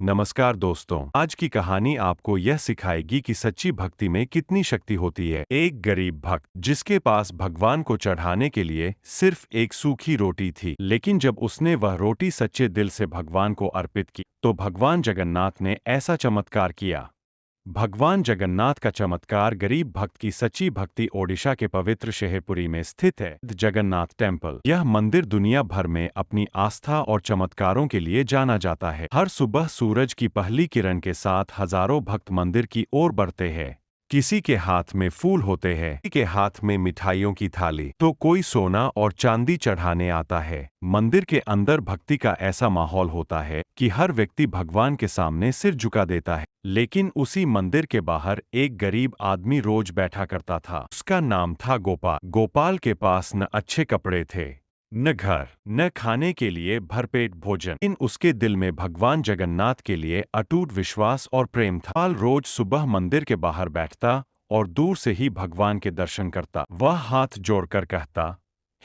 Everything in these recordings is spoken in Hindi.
नमस्कार दोस्तों, आज की कहानी आपको यह सिखाएगी कि सच्ची भक्ति में कितनी शक्ति होती है। एक गरीब भक्त जिसके पास भगवान को चढ़ाने के लिए सिर्फ एक सूखी रोटी थी, लेकिन जब उसने वह रोटी सच्चे दिल से भगवान को अर्पित की तो भगवान जगन्नाथ ने ऐसा चमत्कार किया। भगवान जगन्नाथ का चमत्कार गरीब भक्त की सच्ची भक्ति ओडिशा के पवित्र शहर पुरी में स्थित है। जगन्नाथ टेम्पल, यह मंदिर दुनिया भर में अपनी आस्था और चमत्कारों के लिए जाना जाता है। हर सुबह सूरज की पहली किरण के साथ हजारों भक्त मंदिर की ओर बढ़ते हैं। किसी के हाथ में फूल होते हैं, किसी के हाथ में मिठाइयों की थाली, तो कोई सोना और चांदी चढ़ाने आता है। मंदिर के अंदर भक्ति का ऐसा माहौल होता है कि हर व्यक्ति भगवान के सामने सिर झुका देता है। लेकिन उसी मंदिर के बाहर एक गरीब आदमी रोज बैठा करता था। उसका नाम था गोपाल। गोपाल के पास न अच्छे कपड़े थे, न घर, न खाने के लिए भरपेट भोजन, लेकिन उसके दिल में भगवान जगन्नाथ के लिए अटूट विश्वास और प्रेम था। गोपाल रोज सुबह मंदिर के बाहर बैठता और दूर से ही भगवान के दर्शन करता। वह हाथ जोड़कर कहता,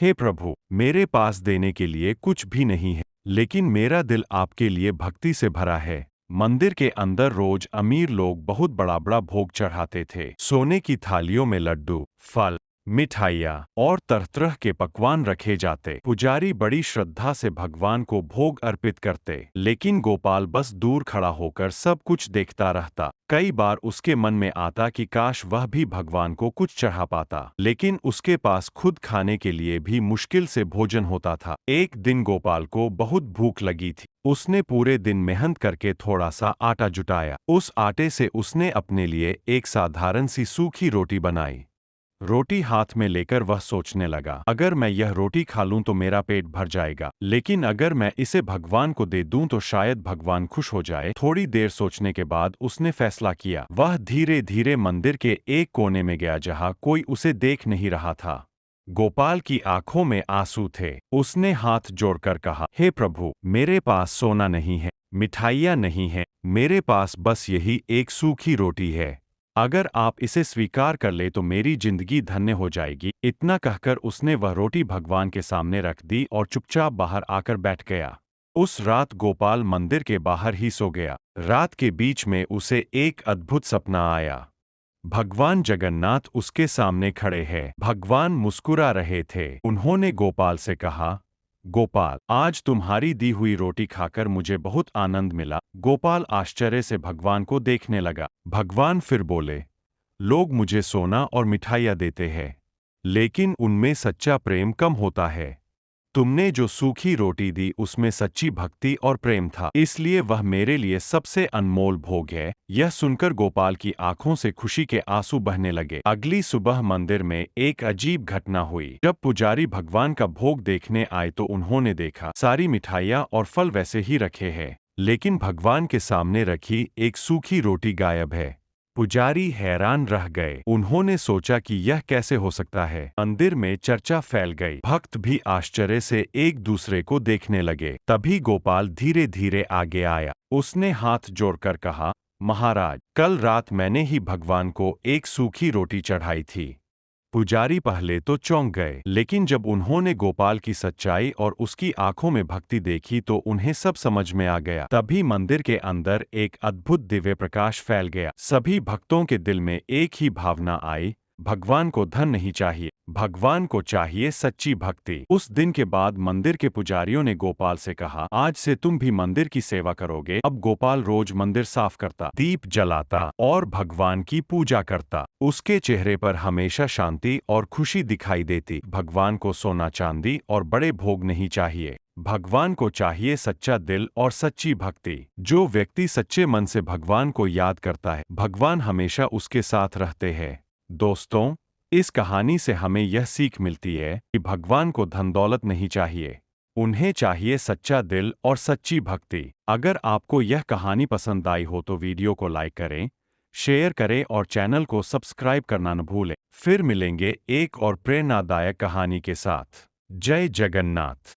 हे प्रभु, मेरे पास देने के लिए कुछ भी नहीं है, लेकिन मेरा दिल आपके लिए भक्ति से भरा है। मंदिर के अंदर रोज अमीर लोग बहुत बड़ा बड़ा भोग चढ़ाते थे। सोने की थालियों में लड्डू, फल, मिठाइयाँ और तरह तरह के पकवान रखे जाते। पुजारी बड़ी श्रद्धा से भगवान को भोग अर्पित करते, लेकिन गोपाल बस दूर खड़ा होकर सब कुछ देखता रहता। कई बार उसके मन में आता कि काश वह भी भगवान को कुछ चढ़ा पाता, लेकिन उसके पास खुद खाने के लिए भी मुश्किल से भोजन होता था। एक दिन गोपाल को बहुत भूख लगी थी। उसने पूरे दिन मेहनत करके थोड़ा सा आटा जुटाया। उस आटे से उसने अपने लिए एक साधारण सी सूखी रोटी बनाई। रोटी हाथ में लेकर वह सोचने लगा, अगर मैं यह रोटी खा लूं तो मेरा पेट भर जाएगा, लेकिन अगर मैं इसे भगवान को दे दूं तो शायद भगवान खुश हो जाए। थोड़ी देर सोचने के बाद उसने फैसला किया। वह धीरे धीरे मंदिर के एक कोने में गया जहां कोई उसे देख नहीं रहा था। गोपाल की आंखों में आंसू थे। उसने हाथ जोड़कर कहा, हे प्रभु, मेरे पास सोना नहीं है, मिठाइयाँ नहीं है, मेरे पास बस यही एक सूखी रोटी है। अगर आप इसे स्वीकार कर ले तो मेरी जिंदगी धन्य हो जाएगी। इतना कहकर उसने वह रोटी भगवान के सामने रख दी और चुपचाप बाहर आकर बैठ गया। उस रात गोपाल मंदिर के बाहर ही सो गया। रात के बीच में उसे एक अद्भुत सपना आया। भगवान जगन्नाथ उसके सामने खड़े हैं। भगवान मुस्कुरा रहे थे। उन्होंने गोपाल से कहा, गोपाल, आज तुम्हारी दी हुई रोटी खाकर मुझे बहुत आनंद मिला। गोपाल आश्चर्य से भगवान को देखने लगा। भगवान फिर बोले, लोग मुझे सोना और मिठाइयाँ देते हैं, लेकिन उनमें सच्चा प्रेम कम होता है। तुमने जो सूखी रोटी दी उसमें सच्ची भक्ति और प्रेम था, इसलिए वह मेरे लिए सबसे अनमोल भोग है। यह सुनकर गोपाल की आंखों से खुशी के आंसू बहने लगे। अगली सुबह मंदिर में एक अजीब घटना हुई। जब पुजारी भगवान का भोग देखने आए तो उन्होंने देखा सारी मिठाइयाँ और फल वैसे ही रखे हैं, लेकिन भगवान के सामने रखी एक सूखी रोटी गायब है। पुजारी हैरान रह गए। उन्होंने सोचा कि यह कैसे हो सकता है। मंदिर में चर्चा फैल गई। भक्त भी आश्चर्य से एक दूसरे को देखने लगे। तभी गोपाल धीरे धीरे आगे आया। उसने हाथ जोड़कर कहा, महाराज, कल रात मैंने ही भगवान को एक सूखी रोटी चढ़ाई थी। पुजारी पहले तो चौंक गए, लेकिन जब उन्होंने गोपाल की सच्चाई और उसकी आंखों में भक्ति देखी तो उन्हें सब समझ में आ गया। तभी मंदिर के अंदर एक अद्भुत दिव्य प्रकाश फैल गया। सभी भक्तों के दिल में एक ही भावना आई, भगवान को धन नहीं चाहिए, भगवान को चाहिए सच्ची भक्ति। उस दिन के बाद मंदिर के पुजारियों ने गोपाल से कहा, आज से तुम भी मंदिर की सेवा करोगे। अब गोपाल रोज मंदिर साफ करता, दीप जलाता और भगवान की पूजा करता। उसके चेहरे पर हमेशा शांति और खुशी दिखाई देती। भगवान को सोना चांदी और बड़े भोग नहीं चाहिए, भगवान को चाहिए सच्चा दिल और सच्ची भक्ति। जो व्यक्ति सच्चे मन से भगवान को याद करता है, भगवान हमेशा उसके साथ रहते हैं। दोस्तों, इस कहानी से हमें यह सीख मिलती है कि भगवान को धन दौलत नहीं चाहिए, उन्हें चाहिए सच्चा दिल और सच्ची भक्ति। अगर आपको यह कहानी पसंद आई हो तो वीडियो को लाइक करें, शेयर करें और चैनल को सब्सक्राइब करना न भूलें। फिर मिलेंगे एक और प्रेरणादायक कहानी के साथ। जय जगन्नाथ।